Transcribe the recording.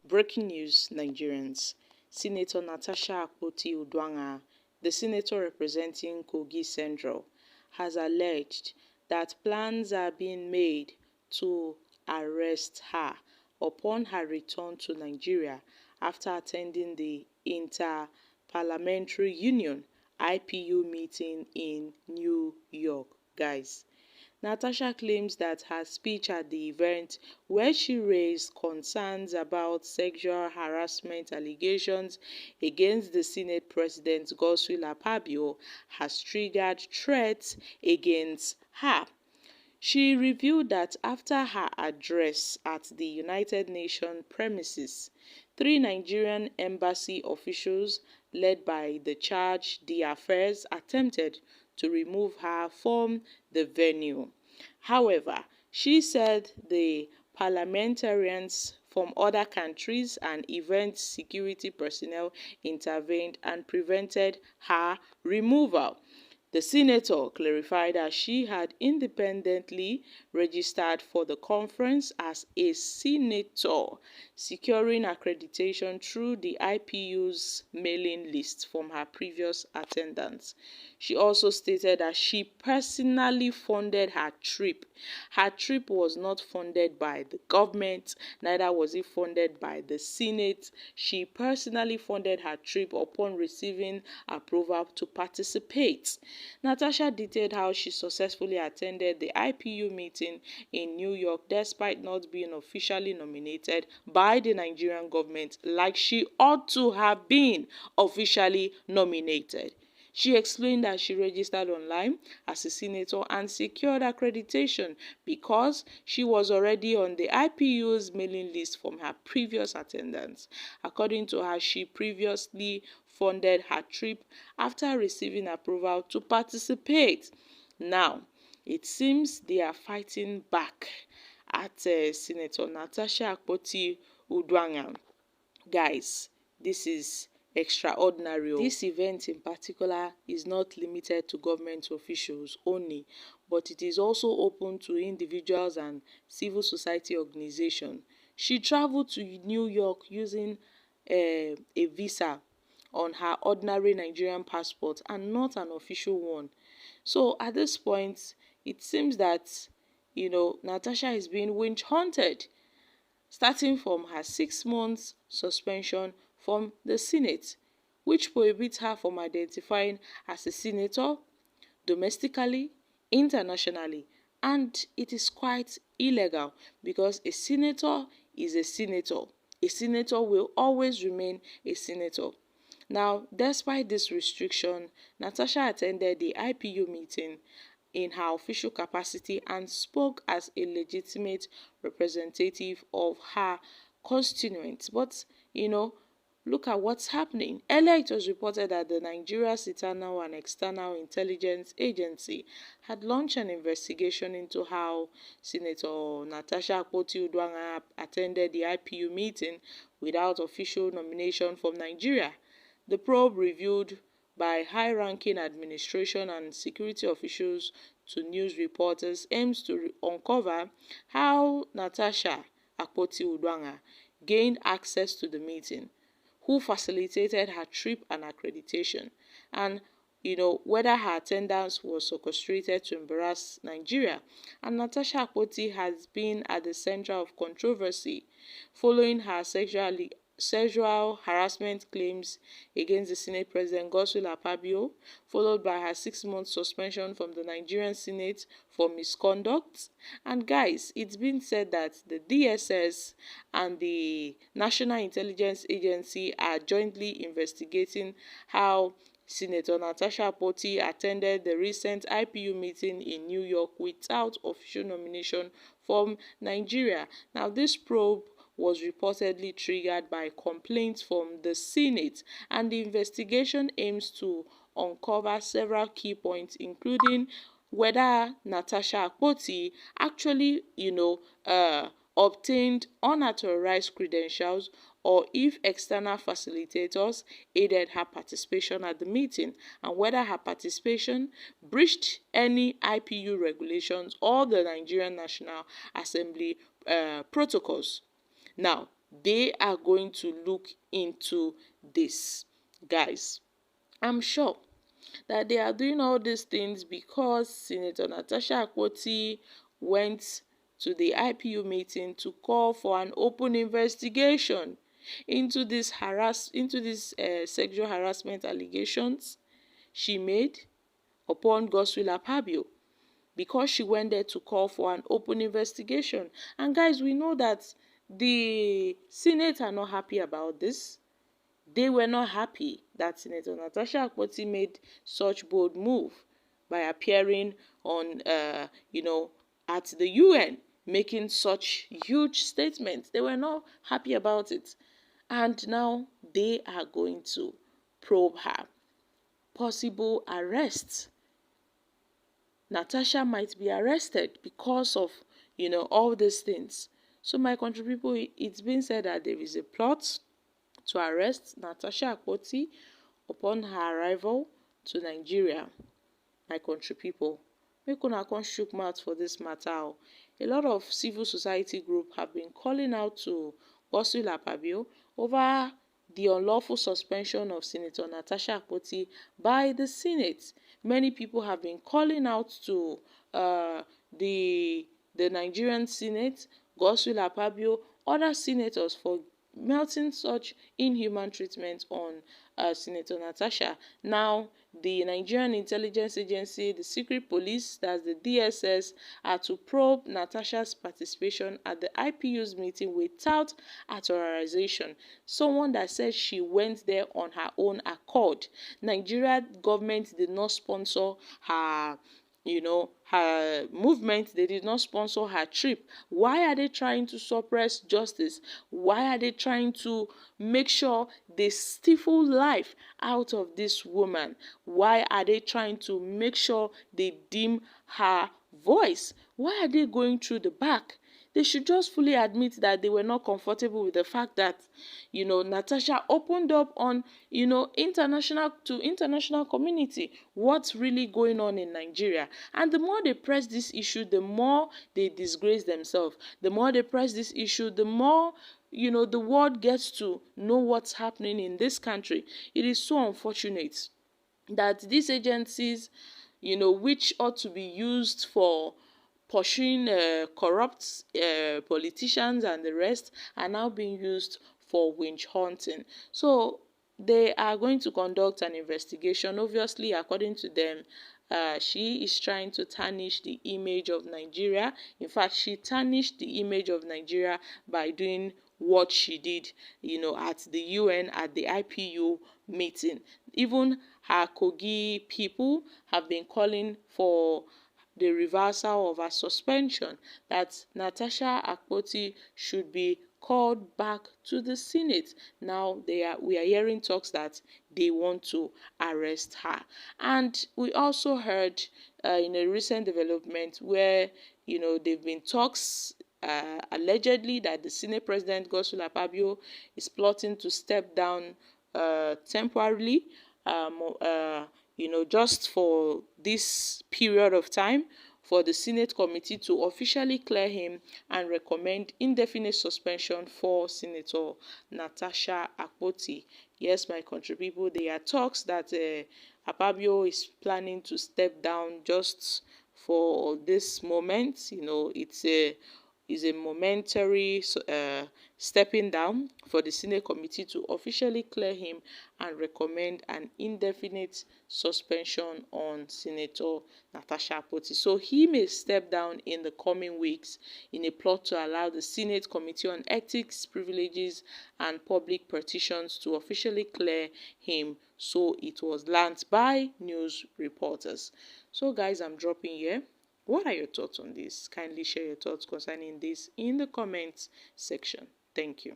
Breaking news, Nigerians. Senator Natasha Akpoti-Uduaghan, the senator representing Kogi Central, has alleged that plans are being made to arrest her upon her return to Nigeria after attending the Inter-Parliamentary Union (IPU) meeting in New York. Guys, Natasha claims that her speech at the event, where she raised concerns about sexual harassment allegations against the Senate President Godswill Akpabio, has triggered threats against her. She revealed that after her address at the United Nations premises, 3 Nigerian embassy officials, led by the charge d'affaires, attempted to remove her from the venue. However, she said the parliamentarians from other countries and event security personnel intervened and prevented her removal. The senator clarified that she had independently registered for the conference as a senator, securing accreditation through the IPU's mailing list from her previous attendance. She also stated that she personally funded her trip. Her trip was not funded by the government, neither was it funded by the Senate. She personally funded her trip upon receiving approval to participate. Natasha detailed how she successfully attended the IPU meeting in New York despite not being officially nominated by the Nigerian government like she ought to have been officially nominated. She explained that she registered online as a senator and secured accreditation because she was already on the IPU's mailing list from her previous attendance. According to her, she previously funded her trip after receiving approval to participate. Now, it seems they are fighting back at Senator Natasha Akpoti-Uduaghan. Guys, this is extraordinary. This event in particular is not limited to government officials only, but it is also open to individuals and civil society organizations. She traveled to New York using a visa on her ordinary Nigerian passport and not an official one. So at this point, it seems that, Natasha is being winch hunted, starting from her 6 months suspension from the Senate, which prohibits her from identifying as a senator domestically, internationally, and it is quite illegal because a senator is a senator. A senator will always remain a senator. Now, despite this restriction, Natasha attended the IPU meeting in her official capacity and spoke as a legitimate representative of her constituents. But, look at what's happening. Earlier, it was reported that the Nigeria's Internal and External Intelligence Agency had launched an investigation into how Senator Natasha Akpoti-Uduaghan attended the IPU meeting without official nomination from Nigeria. The probe, reviewed by high-ranking administration and security officials to news reporters, aims to uncover how Natasha Akpoti-Uduaghan gained access to the meeting, who facilitated her trip and accreditation, and whether her attendance was orchestrated to embarrass Nigeria. And Natasha Akpoti has been at the center of controversy following her sexual harassment claims against the Senate President Godswill Akpabio, followed by her 6-month suspension from the Nigerian Senate for misconduct. And guys, it's been said that the DSS and the National Intelligence Agency are jointly investigating how Senator Natasha Akpoti attended the recent IPU meeting in New York without official nomination from Nigeria. Now, this probe was reportedly triggered by complaints from the Senate, and the investigation aims to uncover several key points, including whether Natasha Akpoti actually, obtained unauthorized credentials, or if external facilitators aided her participation at the meeting, and whether her participation breached any IPU regulations or the Nigerian National Assembly protocols. Now, they are going to look into this, guys. I'm sure that they are doing all these things because Senator Natasha Akpoti went to the IPU meeting to call for an open investigation into this sexual harassment allegations she made upon Godswill Akpabio, because she went there to call for an open investigation. And guys, we know that the Senate are not happy about this. They were not happy that Senator Natasha Akpoti made such bold move by appearing on, at the UN, making such huge statements. They were not happy about it. And now they are going to probe her. Possible arrests. Natasha might be arrested because of, all these things. So my country people, it's been said that there is a plot to arrest Natasha Akpoti upon her arrival to Nigeria. My country people, make una come shook mouth for this matter. A lot of civil society groups have been calling out to Godswill Akpabio over the unlawful suspension of Senator Natasha Akpoti by the Senate. Many people have been calling out to the Nigerian Senate, Godswill Akpabio, other senators for melting such inhuman treatment on Senator Natasha. Now, the Nigerian Intelligence Agency, the Secret Police, that's the DSS, are to probe Natasha's participation at the IPU's meeting without authorization. Someone that said she went there on her own accord. Nigeria government did not sponsor her her movement. They did not sponsor her trip. Why are they trying to suppress justice? Why are they trying to make sure they stifle life out of this woman? Why are they trying to make sure they dim her voice? Why are they going through the back? They should just fully admit that they were not comfortable with the fact that, Natasha opened up on, international community what's really going on in Nigeria. And the more they press this issue, the more they disgrace themselves. The more they press this issue, the more, the world gets to know what's happening in this country. It is so unfortunate that these agencies, which ought to be used for pursuing corrupt politicians and the rest, are now being used for witch hunting. So they are going to conduct an investigation. Obviously, according to them, she is trying to tarnish the image of Nigeria. In fact, she tarnished the image of Nigeria by doing what she did, at the UN, at the IPU meeting. Even her Kogi people have been calling for the reversal of her suspension, that Natasha Akpoti should be called back to the Senate. Now we are hearing talks that they want to arrest her. And we also heard in a recent development where, they've been talks allegedly that the Senate President Godswill Akpabio is plotting to step down temporarily, just for this period of time, for the Senate committee to officially clear him and recommend indefinite suspension for Senator Natasha Akpoti. Yes, my country people, there are talks that Akapbio is planning to step down just for this moment. It's a momentary stepping down for the Senate committee to officially clear him and recommend an indefinite suspension on Senator Natasha Akpoti. So he may step down in the coming weeks in a plot to allow the Senate Committee on Ethics, Privileges and Public Petitions to officially clear him. So it was learnt by news reporters. So guys, I'm dropping here. What are your thoughts on this? Kindly share your thoughts concerning this in the comments section. Thank you.